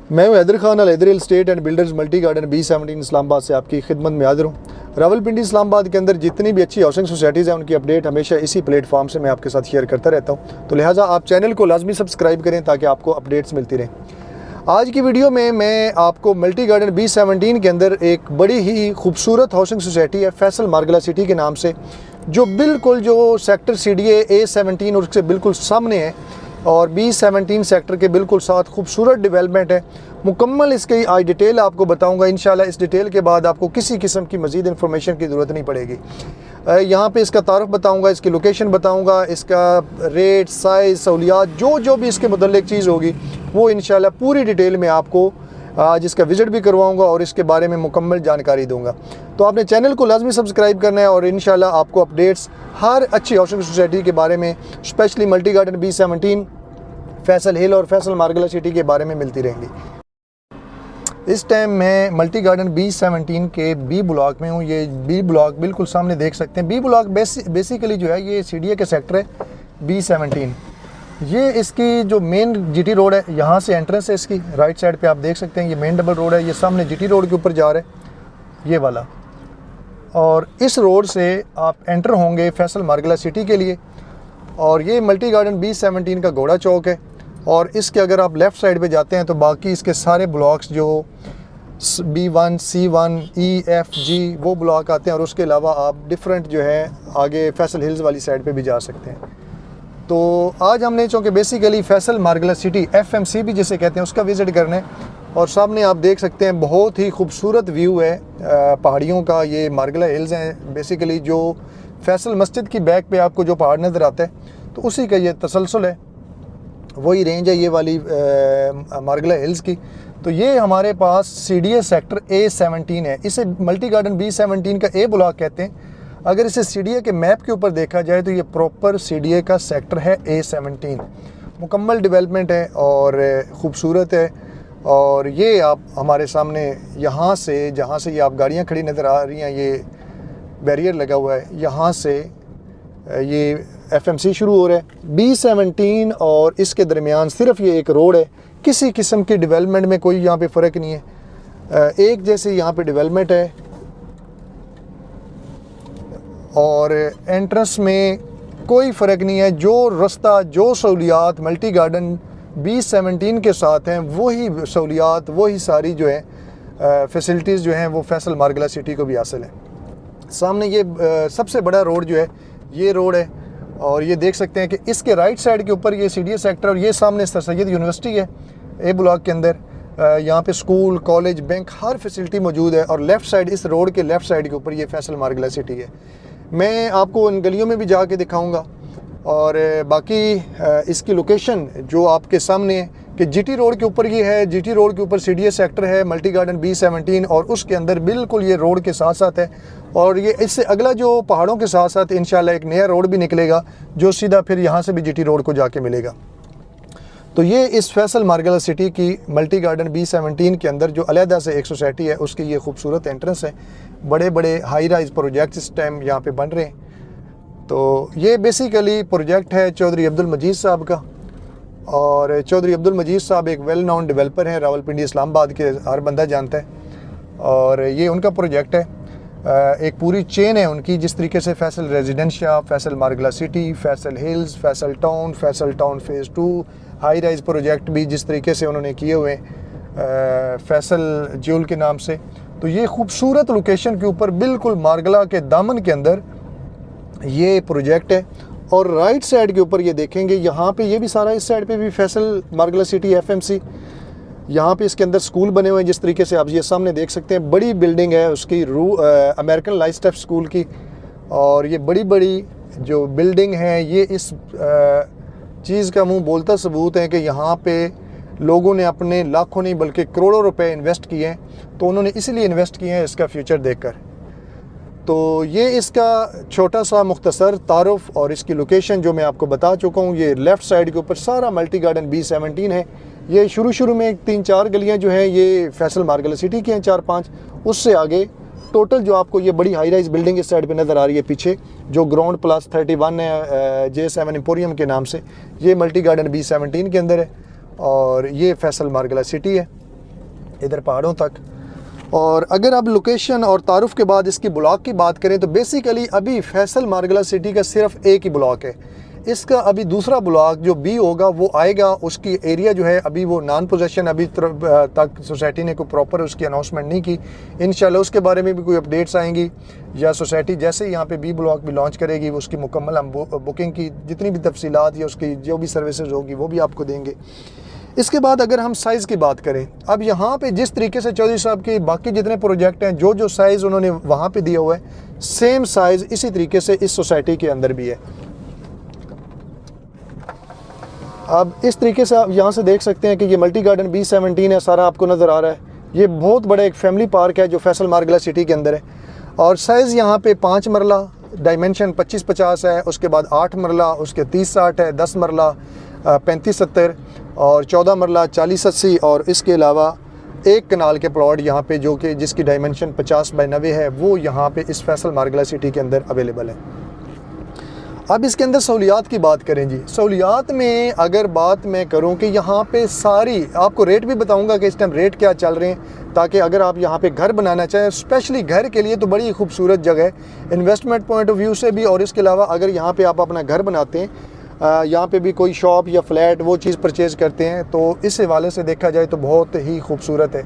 मैं हूं Haider Khan Al Haider real estate and builders multi garden B17 Islamabad से आपकी खिदमत में हाजिर हूँ। रावलपिंडी इस्लामाबाद के अंदर जितनी भी अच्छी हाउसिंग सोसाइटीज़ हैं उनकी अपडेट हमेशा इसी प्लेटफॉर्म से मैं आपके साथ शेयर करता रहता हूँ, तो लिहाजा आप चैनल को लाजमी सब्सक्राइब करें ताकि आपको अपडेट्स मिलती रहें। आज की वीडियो में मैं आपको मल्टी गार्डन B17 के अंदर एक बड़ी ही खूबसूरत हाउसिंग सोसाइटी है फैसल मार्गला सिटी के नाम से, जो बिल्कुल जो सेक्टर CDA A17 और उससे बिल्कुल सामने है और B17 सेक्टर के बिल्कुल साथ खूबसूरत डेवलपमेंट है। मुकम्मल इसकी आज डिटेल आपको बताऊंगा इंशाल्लाह। इस डिटेल के बाद आपको किसी किस्म की मज़ीद इन्फॉर्मेशन की ज़रूरत नहीं पड़ेगी। यहाँ पे इसका तारुफ बताऊंगा, इसकी लोकेशन बताऊंगा, इसका रेट, साइज़, सहूलियात, जो भी इसके मुतल्लिक चीज़ होगी वो इंशाल्लाह पूरी डिटेल में आपको आज इसका विज़िट भी करवाऊंगा और इसके बारे में मुकम्मल जानकारी दूंगा। तो आपने चैनल को लाजमी सब्सक्राइब करना है और इंशाल्लाह आपको अपडेट्स हर अच्छी हाउसिंग सोसाइटी के बारे में, specially multi garden B17, Faisal hill और फैसल मार्गला सिटी के बारे में मिलती रहेंगी। इस टाइम मैं मल्टी गार्डन B17 के B ब्लॉक में हूँ। ये B ब्लॉक बिल्कुल सामने देख सकते हैं। B ब्लॉक बेसिकली जो है ये CDA के सेक्टर है B17। ये इसकी जो मेन GT रोड है, यहाँ से एंट्रेंस है इसकी। राइट साइड पे आप देख सकते हैं ये मेन डबल रोड है, ये सामने GT रोड के ऊपर जा रहा है ये वाला। और इस रोड से आप एंटर होंगे फैसल मार्गला सिटी के लिए। और ये मल्टी गार्डन B17 का घोड़ा चौक है। और इसके अगर आप लेफ़्ट साइड पे जाते हैं तो बाकी इसके सारे ब्लॉक्स जो B1, C1, E, F, G वो ब्लॉक आते हैं। और उसके अलावा आप डिफरेंट जो है आगे फैसल हिल्स वाली साइड पे भी जा सकते हैं। तो आज हमने चूँकि बेसिकली फैसल मार्गला सिटी FMC भी जिसे कहते हैं उसका विज़िट करना है। और सामने आप देख सकते हैं बहुत ही खूबसूरत व्यू है पहाड़ियों का। ये मार्गला हिल्स हैं बेसिकली, जो फैसल मस्जिद की बैक पे आपको जो पहाड़ नज़र आता है तो उसी का ये तसलसल है, वही रेंज है ये वाली मार्गला हिल्स की। तो ये हमारे पास CDA सेक्टर A17 है। इसे मल्टी गार्डन B17 का A ब्लॉक कहते हैं। अगर इसे CDA के मैप के ऊपर देखा जाए तो ये प्रॉपर CDA का सेक्टर है A17। मुकम्मल डेवलपमेंट है और ख़ूबसूरत है। और ये आप हमारे सामने यहाँ से, जहाँ से ये आप गाड़ियाँ खड़ी नज़र आ रही हैं, ये बैरियर लगा हुआ है, यहाँ से ये FMC शुरू हो रहा है। B17 और इसके दरमियान सिर्फ ये एक रोड है। किसी किस्म की डेवलपमेंट में कोई यहाँ पे फ़र्क नहीं है, एक जैसे यहाँ पे डेवलपमेंट है। और एंट्रेंस में कोई फ़र्क नहीं है। जो रास्ता, जो सहूलियात मल्टी गार्डन B17 के साथ हैं वही सहूलियात, वही सारी जो है फैसिलिटीज़ जो हैं वो फैसल मार्गला सिटी को भी हासिल है। सामने ये सबसे बड़ा रोड जो है ये रोड है। और ये देख सकते हैं कि इसके राइट साइड के ऊपर ये CDA सेक्टर और ये सामने सर सैयद यूनिवर्सिटी है A ब्लॉक के अंदर। यहाँ पे स्कूल, कॉलेज, बैंक, हर फैसिलिटी मौजूद है। और लेफ़्ट साइड, इस रोड के लेफ़्ट साइड के ऊपर ये फैसल मार्गला सिटी है। मैं आपको इन गलियों में भी जाके दिखाऊंगा। और बाकी इसकी लोकेशन जो आपके सामने है कि GT रोड के ऊपर ये है। GT रोड के ऊपर CDA सेक्टर है मल्टी गार्डन B17 और उसके अंदर बिल्कुल ये रोड के साथ साथ है। और ये इससे अगला जो पहाड़ों के साथ साथ इंशाल्लाह एक नया रोड भी निकलेगा जो सीधा फिर यहाँ से भी GT रोड को जाके मिलेगा। तो ये इस फैसल मार्गला सिटी की मल्टी गार्डन B17 के अंदर जो अलहदा से एक सोसाइटी है उसकी ये खूबसूरत एंट्रेंस है। बड़े बड़े हाई राइज प्रोजेक्ट्स इस टाइम यहाँ पे बन रहे हैं। तो ये बेसिकली प्रोजेक्ट है चौधरी अब्दुल मजीद साहब का। और चौधरी अब्दुल मजीद साहब एक वेल नोन डेवलपर हैं, रावलपिंडी इस्लामाबाद के हर बंदा जानता है। और ये उनका प्रोजेक्ट है, एक पूरी चेन है उनकी। जिस तरीके से फैसल रेजिडेंशिया, फैसल मार्गला city, Faisal hills, Faisal town phase 2 high rise project भी जिस तरीके से उन्होंने किए हुए फैसल ज्यूल के नाम से। तो ये खूबसूरत लोकेशन के ऊपर बिल्कुल मार्गला के दामन के अंदर ये प्रोजेक्ट है। और राइट साइड के ऊपर ये देखेंगे यहाँ पे ये भी सारा, इस साइड पे भी फैसल मार्गला सिटी FMC। यहाँ पे इसके अंदर स्कूल बने हुए हैं जिस तरीके से आप ये सामने देख सकते हैं। बड़ी बिल्डिंग है उसकी, अमेरिकन लाइफ स्कूल की। और ये बड़ी बड़ी जो बिल्डिंग है ये इस चीज़ का मुंह बोलता सबूत है कि यहाँ पे लोगों ने अपने लाखों नहीं बल्कि करोड़ों रुपए इन्वेस्ट किए हैं। तो उन्होंने इसलिए इन्वेस्ट किए हैं इसका फ्यूचर देखकर। तो ये इसका छोटा सा मुख्तसर तारुफ और इसकी लोकेशन जो मैं आपको बता चुका हूँ। ये लेफ़्ट साइड के ऊपर सारा मल्टी गार्डन B17 है। ये शुरू में 3-4 गलियाँ जो हैं ये फैसल मार्गला सिटी की हैं, 4-5। उससे आगे टोटल जो आपको ये बड़ी हाई राइज बिल्डिंग इस साइड पे नज़र आ रही है पीछे, जो ग्राउंड प्लस 31 है J7 एम्पोरियम के नाम से, ये मल्टी गार्डन B17 के अंदर है। और ये फैसल मार्गला सिटी है। इधर पहाड़ों तक। और अगर अब लोकेशन और तारुफ के बाद इसकी ब्लॉक की बात करें तो बेसिकली अभी फैसल मार्गला सिटी का सिर्फ एक ही ब्लॉक है। इसका अभी दूसरा ब्लॉक जो बी होगा वो आएगा। उसकी एरिया जो है अभी वो नॉन पोजेशन, अभी तक सोसाइटी ने कोई प्रॉपर उसकी अनाउंसमेंट नहीं की। इंशाल्लाह उसके बारे में भी कोई अपडेट्स आएंगी या सोसाइटी जैसे ही यहाँ पे बी ब्लॉक भी लॉन्च करेगी उसकी मुकम्मल हम बुकिंग की जितनी भी तफसीलात या उसकी जो भी सर्विसेज होगी वो भी आपको देंगे। इसके बाद अगर हम साइज़ की बात करें, अब यहाँ पे जिस तरीके से चौधरी साहब के बाकी जितने प्रोजेक्ट हैं जो साइज़ उन्होंने वहाँ पे दिया हुआ है सेम साइज़ इसी तरीके से इस सोसाइटी के अंदर भी है। अब इस तरीके से आप यहाँ से देख सकते हैं कि ये मल्टी गार्डन B17 है, सारा आपको नज़र आ रहा है। ये बहुत बड़ा एक फैमिली पार्क है जो फैसल मार्गला सिटी के अंदर है। और साइज़ यहाँ पे 5 मरला, डायमेंशन 25-50 है, उसके बाद 8 मरला, उसके 30-60 है, 10 मरला 35-70 और 14 मरला 40-80 और इसके अलावा एक कनाल के प्लॉट यहाँ पे जो कि जिसकी डायमेंशन 50/90 है वो यहाँ पे इस फैसल मार्गला सिटी के अंदर अवेलेबल है। अब इसके अंदर सहूलियात की बात करें जी। सहूलियात में अगर बात मैं करूं कि यहाँ पे सारी आपको रेट भी बताऊंगा कि इस टाइम रेट क्या चल रहे हैं, ताकि अगर आप यहाँ पे घर बनाना चाहें स्पेशली घर के लिए तो बड़ी खूबसूरत जगह है इन्वेस्टमेंट पॉइंट ऑफ व्यू से भी। और इसके अलावा अगर यहाँ पे आप अपना घर बनाते हैं, यहाँ पे भी कोई शॉप या फ्लैट वो चीज़ परचेज़ करते हैं तो इस हवाले से देखा जाए तो बहुत ही खूबसूरत है।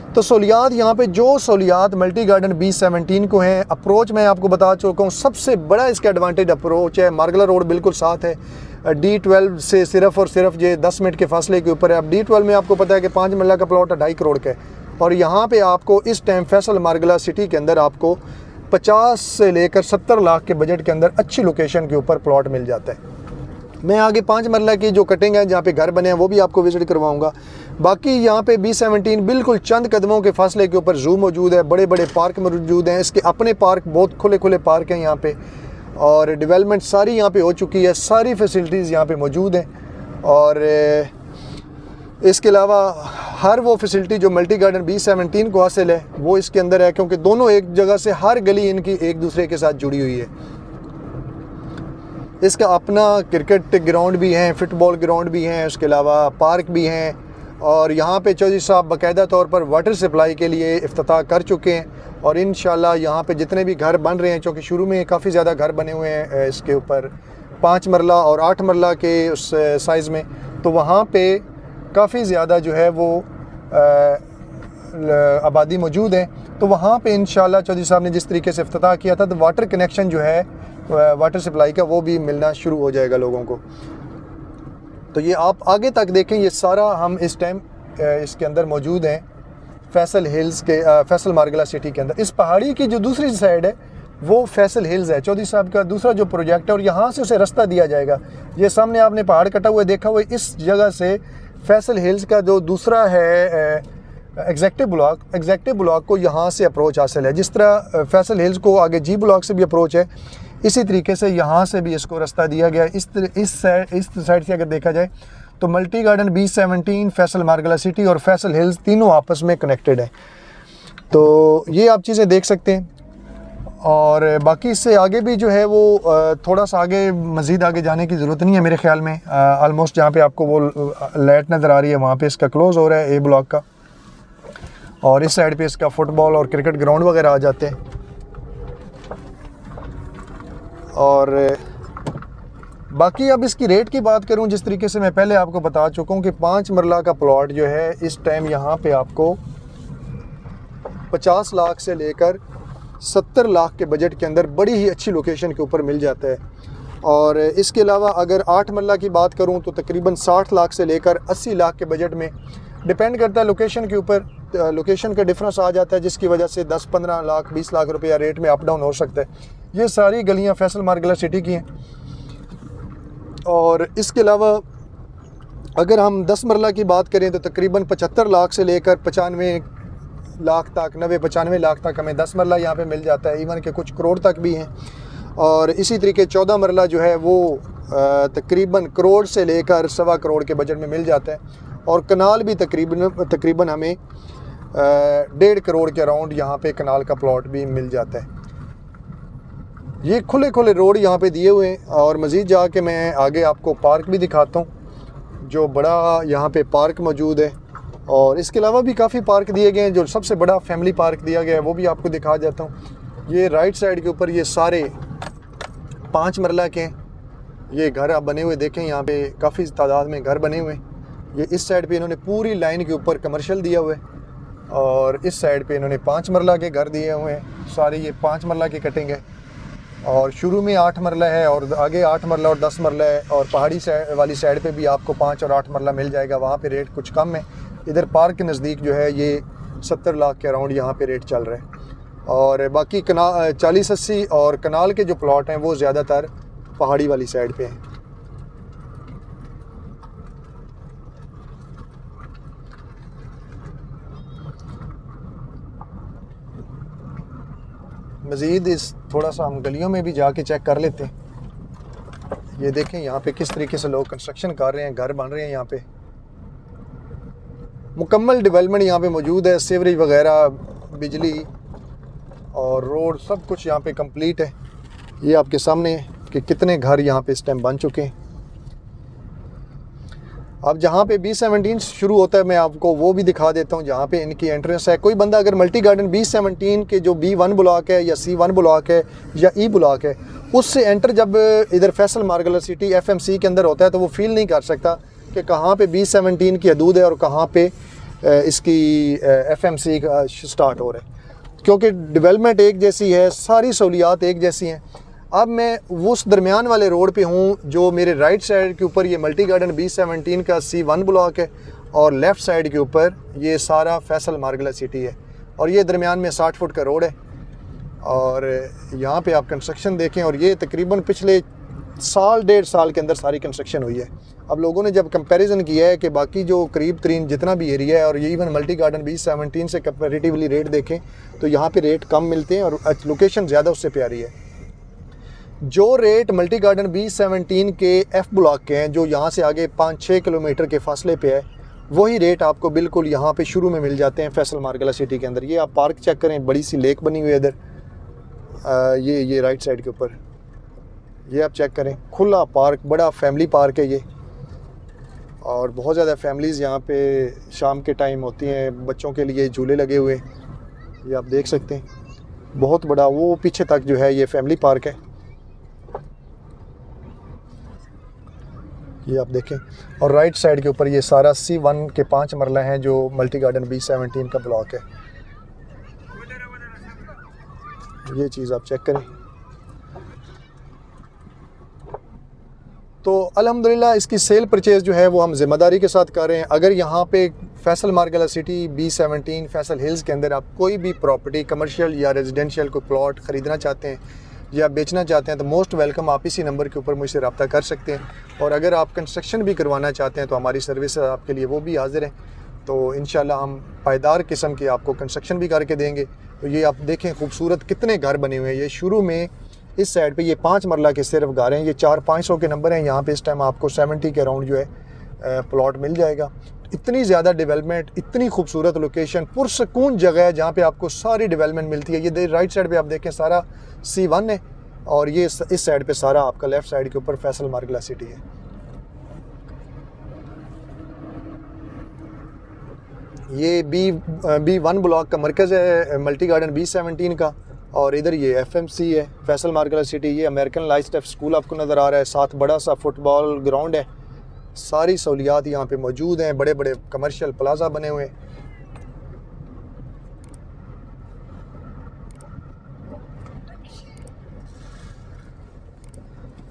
तो सहूलियात यहाँ पे जो सहूलियात मल्टी गार्डन B17 को हैं, अप्रोच मैं आपको बता चुका हूँ। सबसे बड़ा इसका एडवांटेज अप्रोच है, मार्गला रोड बिल्कुल साथ है। D12 से सिर्फ और सिर्फ ये 10 मिनट के फासले के ऊपर है। अब D12 में आपको पता है कि 5 मरला का प्लॉट 2.5 करोड़ का है और यहाँ पे आपको इस टाइम फैसल मार्गला सिटी के अंदर आपको 50 से लेकर 70 लाख के बजट के अंदर अच्छी लोकेशन के ऊपर प्लॉट मिल जाता है। मैं आगे 5 मरला की जो कटिंग है जहाँ पे घर बने हैं वो भी आपको विजिट करवाऊंगा। बाकी यहाँ पे B17 बिल्कुल चंद कदमों के फासले के ऊपर ज़ू मौजूद है, बड़े बड़े पार्क मौजूद हैं। इसके अपने पार्क बहुत खुले खुले पार्क हैं यहाँ पे और डेवलपमेंट सारी यहाँ पे हो चुकी है, सारी फैसिलिटीज़ यहाँ पे मौजूद हैं। और इसके अलावा हर वो फैसिलिटी जो मल्टी गार्डन B17 को हासिल है वो इसके अंदर है, क्योंकि दोनों एक जगह से हर गली इनकी एक दूसरे के साथ जुड़ी हुई है। इसका अपना क्रिकेट ग्राउंड भी है, फुटबॉल ग्राउंड भी हैं, उसके अलावा पार्क भी हैं। और यहाँ पे चौधरी साहब बाकायदा तौर पर वाटर सप्लाई के लिए इफ्तिताह कर चुके हैं और इंशाल्लाह यहाँ पे जितने भी घर बन रहे हैं, चूँकि शुरू में काफ़ी ज़्यादा घर बने हुए हैं इसके ऊपर 5 मरला और 8 मरला के उस साइज़ में, तो वहाँ पे काफ़ी ज़्यादा जो है वो आबादी मौजूद है। तो वहाँ पे इंशाल्लाह चौधरी साहब ने जिस तरीके से इफ्तिताह किया था तो वाटर कनेक्शन जो है वाटर सप्लाई का वो भी मिलना शुरू हो जाएगा लोगों को। तो ये आप आगे तक देखें, ये सारा हम इस टाइम इसके अंदर मौजूद हैं फैसल हिल्स के फैसल मार्गला सिटी के अंदर। इस पहाड़ी की जो दूसरी साइड है वो फैसल हिल्स है, चौधरी साहब का दूसरा जो प्रोजेक्ट है, और यहाँ से उसे रास्ता दिया जाएगा। ये सामने आपने पहाड़ कटा हुआ देखा हुआ, इस जगह से फैसल हिल्स का जो दूसरा है एग्जेक्टिव ब्लॉक को यहाँ से अप्रोच हासिल है। जिस तरह फैसल हिल्स को आगे G ब्लॉक से भी अप्रोच है, इसी तरीके से यहाँ से भी इसको रास्ता दिया गया है। इस साइड से अगर देखा जाए तो मल्टी गार्डन B17, फैसल मार्गला सिटी और फैसल हिल्स तीनों आपस में कनेक्टेड है। तो ये आप चीज़ें देख सकते हैं। और बाकी इससे आगे भी जो है वो थोड़ा सा आगे मज़ीद आगे जाने की ज़रूरत नहीं है मेरे ख्याल में। आलमोस्ट जहाँ पे आपको वो लाइट नज़र आ रही है वहाँ पे इसका क्लोज़ हो रहा है A ब्लॉक का, और इस साइड पे इसका फुटबॉल और क्रिकेट ग्राउंड वगैरह आ जाते हैं। और बाकी अब इसकी रेट की बात करूं, जिस तरीके से मैं पहले आपको बता चुका हूं कि 5 मरला का प्लॉट जो है इस टाइम यहाँ पे आपको 50 लाख से लेकर 70 लाख के बजट के अंदर बड़ी ही अच्छी लोकेशन के ऊपर मिल जाता है। और इसके अलावा अगर 8 मरला की बात करूं तो तकरीबन 60 लाख से लेकर 80 लाख के बजट में, डिपेंड करता है लोकेशन के ऊपर, लोकेशन का डिफरेंस आ जाता है जिसकी वजह से 10-15 लाख 20 लाख रुपया रेट में अप डाउन हो सकता है। ये सारी गलियां फैसल मार्गला सिटी की हैं। और इसके अलावा अगर हम 10 मरला की बात करें तो तकरीबन 75 लाख से लेकर 95 लाख तक, 90-95 लाख तक हमें 10 मरला यहाँ पे मिल जाता है, इवन के कुछ करोड़ तक भी हैं। और इसी तरीके 14 मरला जो है वो तकरीबन करोड़ से लेकर 1.25 करोड़ के बजट में मिल जाता है। और कनाल भी तकरीबन हमें 1.5 करोड़ के अराउंड यहाँ पे कनाल का प्लॉट भी मिल जाता है। ये खुले खुले रोड यहाँ पे दिए हुए हैं। और मज़ीद जाके मैं आगे आपको पार्क भी दिखाता हूँ, जो बड़ा यहाँ पे पार्क मौजूद है और इसके अलावा भी काफ़ी पार्क दिए गए हैं। जो सबसे बड़ा फैमिली पार्क दिया गया है वो भी आपको दिखा देता हूँ। ये राइट साइड के ऊपर ये सारे 5 मरला के ये घर आप बने हुए देखें, यहाँ पे काफ़ी तादाद में घर बने हुए हैं। ये इस साइड पे इन्होंने पूरी लाइन के ऊपर कमर्शियल दिया हुआ है और इस साइड पे इन्होंने 5 मरला के घर दिए हुए हैं। सारे ये 5 मरला के कटेंगे और शुरू में 8 मरला है और आगे 8 मरला और 10 मरला है और पहाड़ी वाली साइड पे भी आपको 5 और 8 मरला मिल जाएगा। वहाँ पे रेट कुछ कम है। इधर पार्क के नज़दीक जो है ये 70 लाख के अराउंड यहाँ पे रेट चल रहा है और बाकी 40-80 और कनाल के जो प्लॉट हैं वो ज़्यादातर पहाड़ी वाली साइड पे हैं। मज़ीद इस थोड़ा सा हम गलियों में भी जाके चेक कर लेते हैं। ये देखें यहाँ पे किस तरीके से लोग कंस्ट्रक्शन कर रहे हैं, घर बन रहे हैं। यहाँ पे मुकम्मल डेवलपमेंट यहाँ पे मौजूद है। सीवरेज वगैरह, बिजली और रोड सब कुछ यहाँ पे कंप्लीट है। ये आपके सामने कि कितने घर यहाँ पे इस टाइम बन चुके हैं। अब जहाँ पे B17 शुरू होता है मैं आपको वो भी दिखा देता हूँ, जहाँ पे इनकी एंट्रेंस है। कोई बंदा अगर मल्टी गार्डन B17 के जो B1 ब्लॉक है या C1 ब्लॉक है या E ब्लॉक है उससे एंटर जब इधर फैसल मार्गलर सिटी FMC के अंदर होता है तो वो फील नहीं कर सकता कि कहाँ पे B17 की हदूद है और कहाँ पे इसकी FMC का स्टार्ट हो रहा है, क्योंकि डेवलपमेंट एक जैसी है, सारी सहूलियात एक जैसी हैं। अब मैं उस दरमियान वाले रोड पे हूँ जो मेरे राइट साइड के ऊपर ये मल्टी गार्डन B17 का C1 ब्लॉक है और लेफ़्ट साइड के ऊपर ये सारा फैसल मार्गला सिटी है और ये दरमियान में 60 फुट का रोड है। और यहाँ पे आप कंस्ट्रक्शन देखें और ये तकरीबन पिछले साल 1.5 साल के अंदर सारी कंस्ट्रक्शन हुई है। अब लोगों ने जब कंपैरिजन किया है कि बाकी जो करीब तरीन जितना भी एरिया है और ये इवन मल्टी गार्डन B17 से कंपेरेटिवली रेट देखें तो यहाँ पे रेट कम मिलते हैं और लोकेशन ज़्यादा उससे प्यारी है। जो रेट मल्टी गार्डन B17 के F ब्लॉक के हैं जो यहाँ से आगे 5-6 किलोमीटर के फासले पे है, वही रेट आपको बिल्कुल यहाँ पे शुरू में मिल जाते हैं फैसल मार्गला सिटी के अंदर। ये आप पार्क चेक करें, बड़ी सी लेक बनी हुई है इधर, ये राइट साइड के ऊपर ये आप चेक करें, खुला पार्क, बड़ा फैमिली पार्क है ये। और बहुत ज़्यादा फैमिलीज़ यहाँ पे शाम के टाइम होती हैं, बच्चों के लिए झूले लगे हुए, ये आप देख सकते हैं। बहुत बड़ा वो पीछे तक जो है ये फैमिली पार्क है, ये आप देखें। और राइट साइड के ऊपर ये सारा C1 के 5 मरला हैं जो मल्टी गार्डन B17 का ब्लॉक है। ये चीज़ आप चेक करें। तो अल्हम्दुलिल्लाह इसकी सेल परचेज़ जो है वो हम ज़िम्मेदारी के साथ कर रहे हैं। अगर यहाँ पे फैसल मार्गला सिटी B17 फैसल हिल्स के अंदर आप कोई भी प्रॉपर्टी कमर्शियल या रेजिडेंशियल कोई प्लॉट ख़रीदना चाहते हैं या बेचना चाहते हैं तो मोस्ट वेलकम, आप इसी नंबर के ऊपर मुझसे रब्ता कर सकते हैं। और अगर आप कंस्ट्रक्शन भी करवाना चाहते हैं तो हमारी सर्विस आपके लिए वो भी हाज़िर है। तो इंशाल्लाह हम पायदार किस्म की आपको कंस्ट्रक्शन भी करके देंगे। तो ये आप देखें खूबसूरत कितने घर बने हुए हैं। ये शुरू में इस साइड पे ये 5 मरला के सिर्फ घर हैं, ये 400-500 के नंबर हैं। यहाँ पे इस टाइम आपको 70 के अराउंड जो है प्लॉट मिल जाएगा। इतनी ज़्यादा डेवलपमेंट, इतनी खूबसूरत लोकेशन, पुरसकून जगह है जहाँ पे आपको सारी डेवलपमेंट मिलती है। ये राइट साइड पे आप देखें सारा C1 है और ये इस साइड पे सारा आपका लेफ़्ट साइड के ऊपर फैसल मार्गला सिटी है। ये B1 ब्लॉक का मरकज़ है मल्टी गार्डन B17 का और इधर ये FMC है फैसल मार्गला सिटी। ये अमेरिकन लाइफ स्कूल आपको नज़र आ रहा है, साथ बड़ा सा फुटबॉल ग्राउंड है। सारी सहूलियात यहाँ पे मौजूद हैं, बड़े बड़े कमर्शियल प्लाजा बने हुए हैं।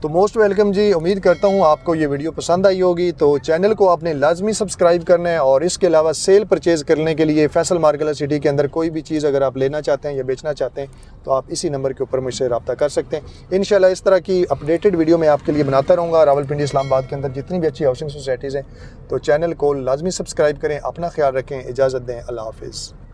तो मोस्ट वेलकम जी। उम्मीद करता हूँ आपको ये वीडियो पसंद आई होगी। तो चैनल को आपने लाजमी सब्सक्राइब करना है और इसके अलावा सेल परचेज़ करने के लिए फैसल मार्गला सिटी के अंदर कोई भी चीज़ अगर आप लेना चाहते हैं या बेचना चाहते हैं तो आप इसी नंबर के ऊपर मुझसे रब्ता कर सकते हैं। इंशाल्लाह इस तरह की अपडेटेड वीडियो मैं आपके लिए बनाता रहूँगा। रावलपिंडी इस्लामाबाद के अंदर जितनी भी अच्छी हाउसिंग सोसाइटीज़ हैं तो चैनल को लाजमी सब्सक्राइब करें। अपना ख्याल रखें, इजाज़त दें, अल्लाह हाफिज़।